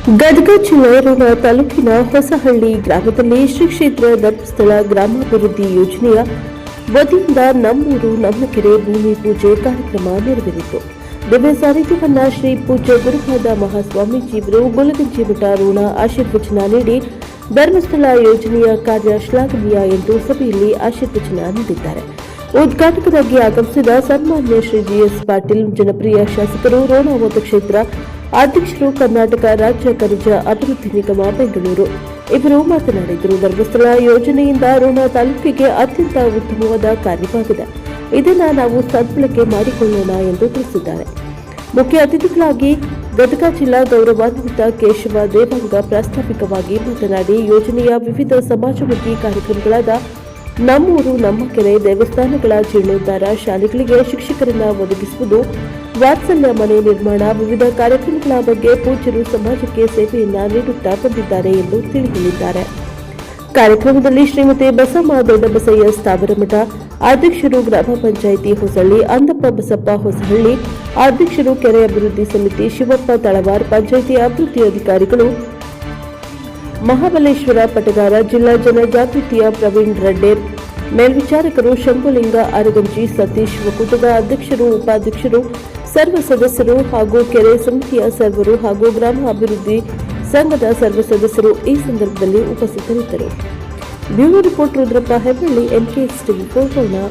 ಗದಗ ಜಿಲ್ಲೆಯ ತಾಲೂಕಿನ ಹೊಸಹಳ್ಳಿ ಗ್ರಾಮದಲ್ಲಿ ಶ್ರೀ ಕ್ಷೇತ್ರ ಧರ್ಮಸ್ಥಳ ಗ್ರಾಮಾಭಿವೃದ್ಧಿ ಯೋಜನೆಯ ವತಿಯಿಂದ ನಮ್ಮೂರು ನಮ್ಮ ಕೆರೆ ಭೂಮಿ ಪೂಜೆ ಕಾರ್ಯಕ್ರಮ ನೆರವೇರಿತು. ದಿವ್ಯ ಸಾನ್ನಿಧ್ಯವನ್ನ ಶ್ರೀ ಪೂಜ್ಯ ಗುರುಪಾದ ಮಹಾಸ್ವಾಮೀಜಿಯವರು ಗೊಲಗಂಜಿ ಮಠ ಋಣ ಆಶೀರ್ವಚನ ನೀಡಿ ಧರ್ಮಸ್ಥಳ ಯೋಜನೆಯ ಕಾರ್ಯ ಶ್ಲಾಘನೀಯ ಎಂದು ಸಭೆಯಲ್ಲಿ ಆಶೀರ್ವಚನ ನೀಡಿದ್ದಾರೆ. ಉದ್ಘಾಟಕರಾಗಿ ಆಗಮಿಸಿದ ಸನ್ಮಾನ್ಯ ಶ್ರೀ ಜಿಎಸ್ ಪಾಟೀಲ್, ಜನಪ್ರಿಯ ಶಾಸಕರು, ರೋಣ ಮತಕ್ಷೇತ್ರ ಅಧ್ಯಕ್ಷರು, ಕರ್ನಾಟಕ ರಾಜ್ಯ ಖನಿಜ ಅಭಿವೃದ್ಧಿ ನಿಗಮ ಬೆಂಗಳೂರು ಇವರು ಮಾತನಾಡಿದರು. ಧರ್ಮಸ್ಥಳ ಯೋಜನೆಯಿಂದ ರೋಣ ತಾಲೂಕಿಗೆ ಅತ್ಯಂತ ಉತ್ತಮವಾದ ಕಾರ್ಯವಾಗಿದೆ. ಇದನ್ನು ನಾವು ಸದ್ಬಳಕೆ ಮಾಡಿಕೊಳ್ಳೋಣ ಎಂದು ತಿಳಿಸಿದ್ದಾರೆ. ಮುಖ್ಯ ಅತಿಥಿಗಳಾಗಿ ಗದಗ ಜಿಲ್ಲಾ ಗೌರವಾನ್ವಿತ ಕೇಶವ ದೇವಾಂಗ ಪ್ರಾಸ್ತಾವಿಕವಾಗಿ ಮಾತನಾಡಿ, ಯೋಜನೆಯ ವಿವಿಧ ಸಮಾಜಮುಖಿ ಕಾರ್ಯಕ್ರಮಗಳಾದ ನಮ್ಮೂರು ನಮ್ಮ ಕೆರೆ, ದೇವಸ್ಥಾನಗಳ ಜೀರ್ಣೋದ್ಧಾರ, ಶಾಲೆಗಳಿಗೆ ಶಿಕ್ಷಕರನ್ನ ಒದಗಿಸುವುದು, ವಾತ್ಸಲ್ಯ ಮನೆ ನಿರ್ಮಾಣ, ವಿವಿಧ ಕಾರ್ಯಕ್ರಮಗಳ ಬಗ್ಗೆ ಪೂಜ್ಯರು ಸಮಾಜಕ್ಕೆ ಸೇವೆಯನ್ನ ನೀಡುತ್ತಾ ಬಂದಿದ್ದಾರೆ ಎಂದು ತಿಳಿಸಿದ್ದಾರೆ. ಕಾರ್ಯಕ್ರಮದಲ್ಲಿ ಶ್ರೀಮತಿ ಬಸಮ್ಮ ದೊಡ್ಡಬಸಯ್ಯ ಸ್ಥಾವರಮಠ ಅಧ್ಯಕ್ಷರು, ಗ್ರಾಮ ಪಂಚಾಯಿತಿ ಹೊಸಳ್ಳಿ ಅಂದಪ್ಪ ಬಸಪ್ಪ ಹೊಸಹಳ್ಳಿ ಅಧ್ಯಕ್ಷರು, ಕೆರೆ ಅಭಿವೃದ್ಧಿ ಸಮಿತಿ ಶಿವಪ್ಪ ತಳವಾರ್, ಪಂಚಾಯಿತಿ ಅಭಿವೃದ್ಧಿ ಅಧಿಕಾರಿಗಳು ಮಹಾಬಲೇಶ್ವರ ಪಟಗಾರ, ಜಿಲ್ಲಾ ಜನಜಾಗೃತಿಯ ಪ್ರವೀಣ್ ರಡ್ಡೇರ್, ಮೇಲ್ವಿಚಾರಕರು ಶಂಭುಲಿಂಗ ಅರಗಂಜಿ, ಸತೀಶ್ ಒಕ್ಕೂಟದ ಅಧ್ಯಕ್ಷರು, ಉಪಾಧ್ಯಕ್ಷರು, ಸರ್ವ ಸದಸ್ಯರು ಹಾಗೂ ಕೆರೆ ಸಮಿತಿಯ ಸರ್ವರು ಹಾಗೂ ಗ್ರಾಮ ಅಭಿವೃದ್ಧಿ ಸಂಘದ ಸರ್ವ ಸದಸ್ಯರು ಈ ಸಂದರ್ಭದಲ್ಲಿ ಉಪಸ್ಥಿತರಿದ್ದರು. Bureau report Rudrappa Hebballi, MKS TV 4.